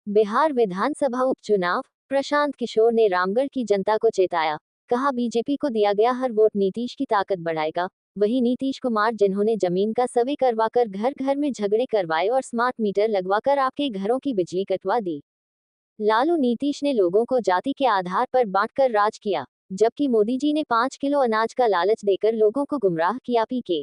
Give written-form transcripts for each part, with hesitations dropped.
बिहार विधानसभा उपचुनाव, प्रशांत किशोर ने रामगढ़ की जनता को चेताया। कहा बीजेपी को दिया गया हर वोट नीतीश की ताकत बढ़ाएगा। वहीं नीतीश कुमार जिन्होंने जमीन का सर्वे करवाकर घर घर में झगड़े करवाए और स्मार्ट मीटर लगवाकर आपके घरों की बिजली कटवा दी। लालू नीतीश ने लोगों को जाति के आधार पर बांटकर राज किया, जबकि मोदी जी ने 5 किलो अनाज का लालच देकर लोगों को गुमराह किया। पीके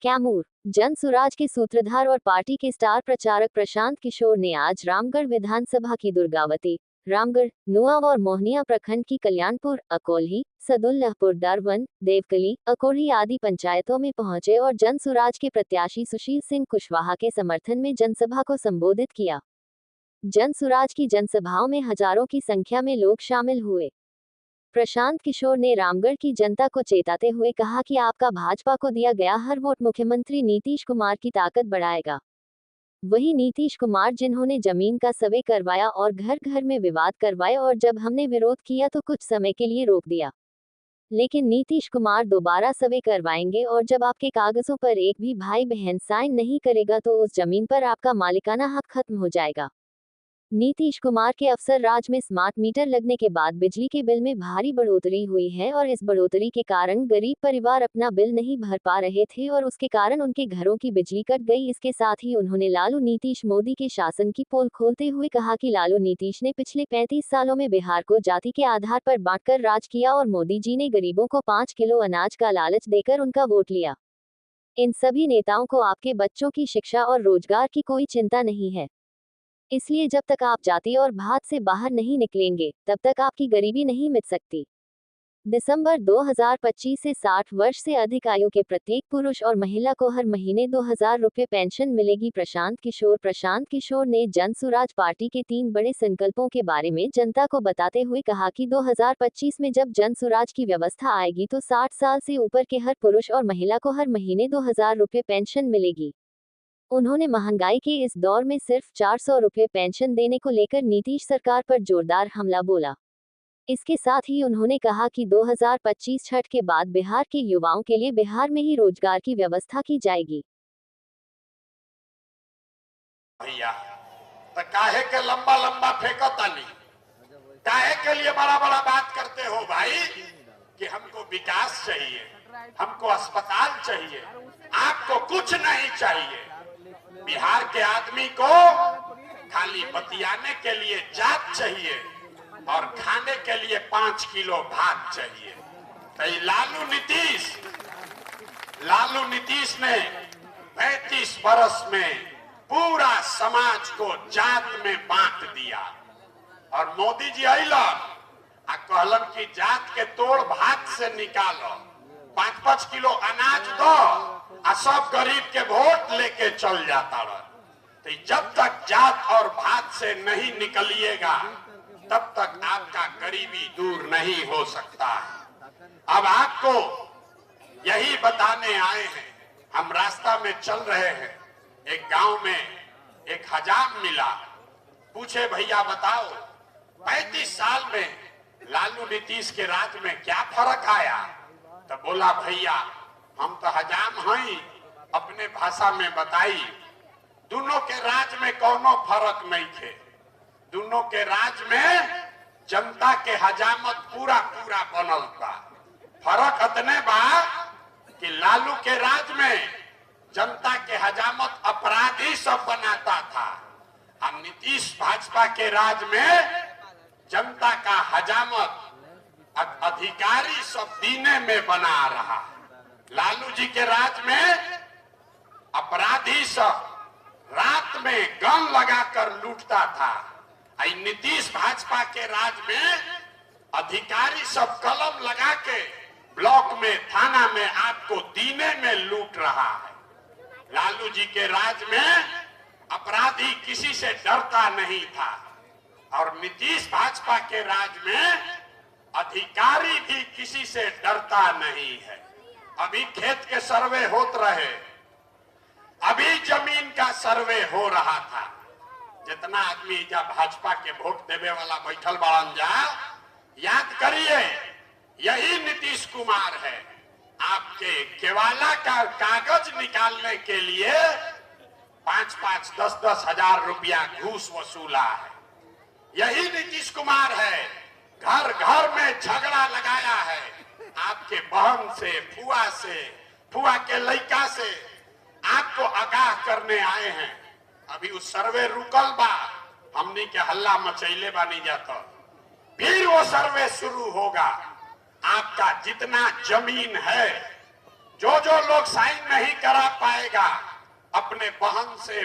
कैमूर जन सुराज के सूत्रधार और पार्टी के स्टार प्रचारक प्रशांत किशोर ने आज रामगढ़ विधानसभा की दुर्गावती, रामगढ़, नुआव और मोहनिया प्रखंड की कल्याणपुर, अकोल्ही, सदुल्लापुर, दरवन, देवकली, अकोढ़ी आदि पंचायतों में पहुंचे और जन सुराज के प्रत्याशी सुशील सिंह कुशवाहा के समर्थन में जनसभा को संबोधित किया। जन सुराज की जनसभाओं में हजारों की संख्या में लोग शामिल हुए। प्रशांत किशोर ने रामगढ़ की जनता को चेताते हुए कहा कि आपका भाजपा को दिया गया हर वोट मुख्यमंत्री नीतीश कुमार की ताकत बढ़ाएगा। वही नीतीश कुमार जिन्होंने जमीन का सर्वे करवाया और घर घर में विवाद करवाए और जब हमने विरोध किया तो कुछ समय के लिए रोक दिया, लेकिन नीतीश कुमार दोबारा सर्वे करवाएंगे और जब आपके कागजों पर एक भी भाई बहन साइन नहीं करेगा तो उस जमीन पर आपका मालिकाना हक खत्म हो जाएगा। नीतीश कुमार के अफसर राज में स्मार्ट मीटर लगने के बाद बिजली के बिल में भारी बढ़ोतरी हुई है और इस बढ़ोतरी के कारण गरीब परिवार अपना बिल नहीं भर पा रहे थे और उसके कारण उनके घरों की बिजली कट गई। इसके साथ ही उन्होंने लालू नीतीश मोदी के शासन की पोल खोलते हुए कहा कि लालू नीतीश ने पिछले 35 सालों में बिहार को जाति के आधार पर बांटकर राज किया और मोदी जी ने गरीबों को 5 किलो अनाज का लालच देकर उनका वोट लिया। इन सभी नेताओं को आपके बच्चों की शिक्षा और रोजगार की कोई चिंता नहीं है, इसलिए जब तक आप जाति और भात से बाहर नहीं निकलेंगे तब तक आपकी गरीबी नहीं मिट सकती। दिसंबर 2025 से 60 वर्ष से अधिक आयु के प्रत्येक पुरुष और महिला को हर महीने 2000 रुपये पेंशन मिलेगी। प्रशांत किशोर ने जन सुराज पार्टी के 3 बड़े संकल्पों के बारे में जनता को बताते हुए कहा कि 2025 में जब जन सुराज की व्यवस्था आएगी तो 60 साल से ऊपर के हर पुरुष और महिला को हर महीने 2000 रुपये पेंशन मिलेगी। उन्होंने महंगाई के इस दौर में सिर्फ 400 रुपये पेंशन देने को लेकर नीतीश सरकार पर जोरदार हमला बोला। इसके साथ ही उन्होंने कहा कि 2025 छठ के बाद बिहार के युवाओं के लिए बिहार में ही रोजगार की व्यवस्था की जाएगी। भैया तो काहे के लंबा लंबा फेंको तानी, काहे के लिए बड़ा बड़ा बात करते हो भाई कि हमको विकास चाहिए, हमको अस्पताल चाहिए, आपको कुछ नहीं चाहिए। बिहार के आदमी को खाली बतियाने के लिए जात चाहिए और खाने के लिए 5 किलो भात चाहिए। तो लालू नीतीश ने 35 बरस में पूरा समाज को जात में बांट दिया और मोदी जी अइलन आ कहलन कि जात के तोड़ भात से निकालो, 5-5 किलो अनाज दो आ सब गरीब के वोट लेके चल जाता रहा। तो जब तक जात और भात से नहीं निकलिएगा तब तक आपका गरीबी दूर नहीं हो सकता है। अब आपको यही बताने आए हैं। हम रास्ता में चल रहे हैं, एक गांव में एक हजाम मिला। पूछे भैया बताओ 35 साल में लालू नीतीश के राज में क्या फर्क आया? तो बोला भैया हम तो हजाम हैं, अपने भाषा में बताई दोनों के राज में कोनो फर्क नहीं थे। दोनों के राज में जनता के हजामत पूरा पूरा बनल बा। फर्क इतने बा कि लालू के राज में जनता के हजामत अपराधी सब बनाता था और नीतीश भाजपा के राज में जनता का हजामत अधिकारी सब दीने में बना रहा। लालू जी के राज में अपराधी सब रात में गन लगाकर लूटता था। नीतीश भाजपा के राज में अधिकारी सब कलम लगा के ब्लॉक में, थाना में आपको दीने में लूट रहा है। लालू जी के राज में अपराधी किसी से डरता नहीं था और नीतीश भाजपा के राज में अधिकारी भी किसी से डरता नहीं है। अभी खेत के सर्वे होत रहे, अभी जमीन का सर्वे हो रहा था। जितना आदमी जब भाजपा के वोट देवे वाला बैठल बाड़न जा, याद करिए यही नीतीश कुमार है। आपके केवाला का कागज निकालने के लिए 5-5, 10-10 हजार रुपया घूस वसूला है। यही नीतीश कुमार है, घर घर में झगड़ा लगाया है आपके बहन से, फुआ के लड़का से। आपको आगाह करने आए हैं। अभी उस सर्वे रुकल बा, हमनी के हल्ला मचैले बा नहीं जाता, फिर वो सर्वे शुरू होगा। आपका जितना जमीन है, जो लोग साइन नहीं करा पाएगा अपने बहन से,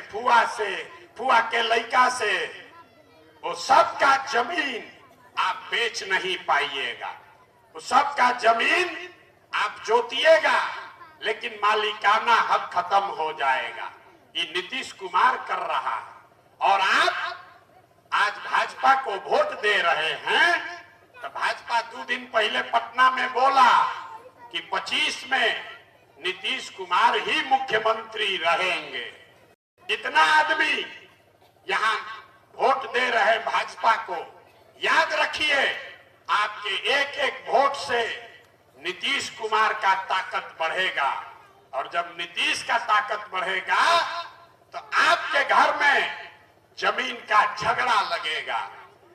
फुआ के लड़का से, वो सबका जमीन आप बेच नहीं पाइएगा। वो सबका जमीन आप जोतिएगा, लेकिन मालिकाना हक खत्म हो जाएगा। ये नीतीश कुमार कर रहा है। और आप आज भाजपा को वोट दे रहे हैं, तो भाजपा 2 दिन पहले पटना में बोला कि 25 में नीतीश कुमार ही मुख्यमंत्री रहेंगे। इतना आदमी यहां वोट दे रहे भाजपा को, याद रखिए आपके एक एक वोट से नीतीश कुमार का ताकत बढ़ेगा। और जब नीतीश का ताकत बढ़ेगा तो आपके घर में जमीन का झगड़ा लगेगा,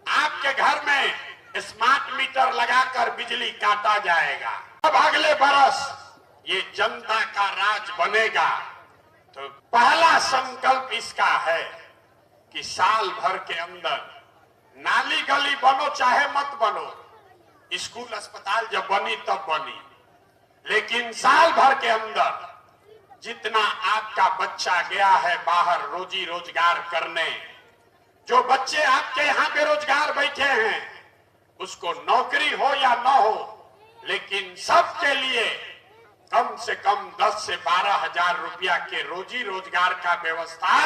आपके घर में स्मार्ट मीटर लगाकर बिजली काटा जाएगा। अब अगले बरस ये जनता का राज बनेगा। तो पहला संकल्प इसका है कि साल भर के अंदर नाली गली बनो चाहे मत बनो, स्कूल अस्पताल जब बनी तब बनी, लेकिन साल भर के अंदर जितना आपका बच्चा गया है बाहर रोजी रोजगार करने, जो बच्चे आपके यहाँ बेरोजगार बैठे हैं, उसको नौकरी हो या न हो, लेकिन सबके लिए कम से कम 10 से 12 हजार रुपया के रोजी रोजगार का व्यवस्था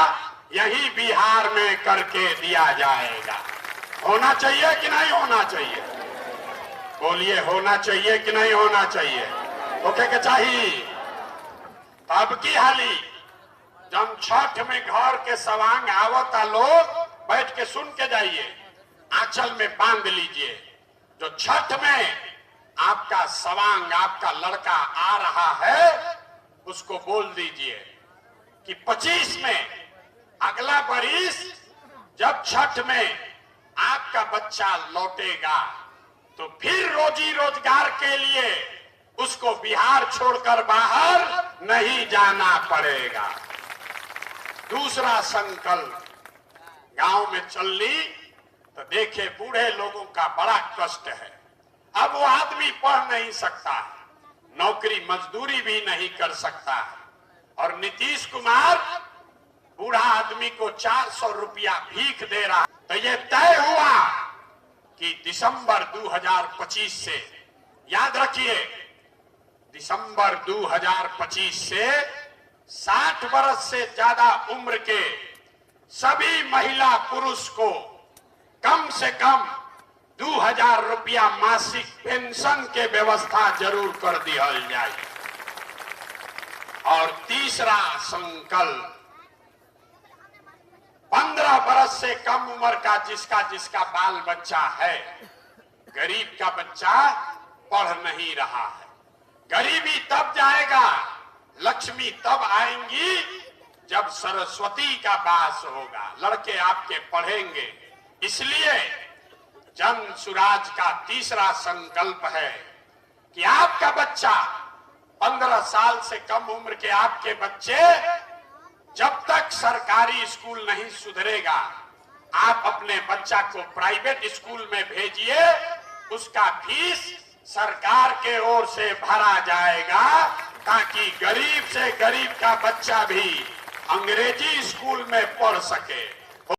यही बिहार में करके दिया जाएगा। होना चाहिए कि नहीं होना चाहिए? बोलिए, होना चाहिए कि नहीं होना चाहिए? ओके के चाहिए। अब की हाली जब छठ में घर के सवांग आवता, लोग बैठ के सुन के जाइए, आंचल में बांध लीजिए। जो छठ में आपका सवांग, आपका लड़का आ रहा है, उसको बोल दीजिए कि 25 में अगला बरिस जब छठ में आपका बच्चा लौटेगा तो फिर रोजी रोजगार के लिए उसको बिहार छोड़कर बाहर नहीं जाना पड़ेगा। दूसरा संकल्प, गांव में चल ली तो देखे बूढ़े लोगों का बड़ा कष्ट है। अब वो आदमी पढ़ नहीं सकता, नौकरी मजदूरी भी नहीं कर सकता, और नीतीश कुमार बूढ़ा आदमी को 400 रुपया भीख दे रहा। तो ये तय हुआ कि दिसंबर 2025 से, याद रखिए, दिसंबर 2025 से 60 वर्ष से ज्यादा उम्र के सभी महिला पुरुष को कम से कम 2000 रुपया मासिक पेंशन के व्यवस्था जरूर कर दिया जाए। और तीसरा संकल्प, 15 वर्ष से कम उम्र का जिसका बाल बच्चा है, गरीब का बच्चा पढ़ नहीं रहा है, गरीबी तब जाएगा, लक्ष्मी तब आएंगी जब सरस्वती का वास होगा, लड़के आपके पढ़ेंगे। इसलिए जन सुराज का तीसरा संकल्प है कि आपका बच्चा, 15 साल से कम उम्र के आपके बच्चे, जब तक सरकारी स्कूल नहीं सुधरेगा, आप अपने बच्चा को प्राइवेट स्कूल में भेजिए, उसका फीस सरकार के ओर से भरा जाएगा, ताकि गरीब से गरीब का बच्चा भी अंग्रेजी स्कूल में पढ़ सके।